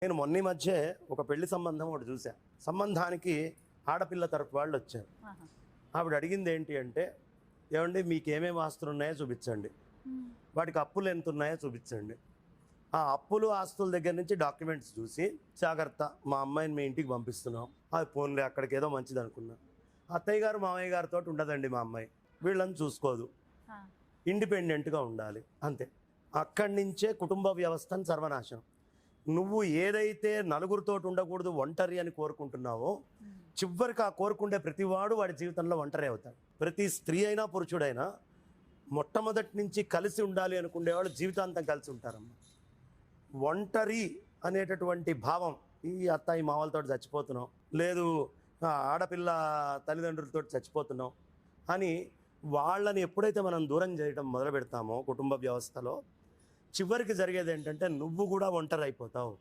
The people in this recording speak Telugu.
నేను మొన్న ఈ మధ్య ఒక పెళ్లి సంబంధం ఒకటి చూసా. సంబంధానికి ఆడపిల్ల తరపు వాళ్ళు వచ్చారు. ఆవిడ అడిగింది ఏంటి అంటే, ఏమండి మీకు ఏమేమి ఆస్తులు ఉన్నాయో చూపించండి, వాటికి అప్పులు ఎంత ఉన్నాయో చూపించండి. ఆ అప్పులు ఆస్తుల దగ్గర నుంచి డాక్యుమెంట్స్ చూసి, జాగ్రత్త మా అమ్మాయిని మీ ఇంటికి పంపిస్తున్నాం, అది పోన్లే అక్కడికి ఏదో మంచిది అనుకున్నా. అత్తయ్య గారు మామయ్య గారితో ఉండదండి మా అమ్మాయి, వీళ్ళని చూసుకోదు, ఇండిపెండెంట్గా ఉండాలి అంతే. అక్కడి నుంచే కుటుంబ వ్యవస్థను సర్వనాశనం. నువ్వు ఏదైతే నలుగురితో ఉండకూడదు, ఒంటరి అని కోరుకుంటున్నావో, చివరికి ఆ కోరుకుండే ప్రతివాడు వాడి జీవితంలో ఒంటరి అవుతాడు. ప్రతి స్త్రీ అయినా పురుషుడైనా మొట్టమొదటి నుంచి కలిసి ఉండాలి అనుకునేవాళ్ళు జీవితాంతం కలిసి ఉంటారమ్మా. ఒంటరి అనేటటువంటి భావం, ఈ అత్తాయి మావలతో చచ్చిపోతున్నాం, లేదు ఆడపిల్ల తల్లిదండ్రులతో చచ్చిపోతున్నాం అని వాళ్ళని ఎప్పుడైతే మనం దూరం చేయడం మొదలు పెడతామో కుటుంబ వ్యవస్థలో, చివరికి జరిగేది ఏంటంటే నువ్వు కూడా ఒంటరి అయిపోతావు.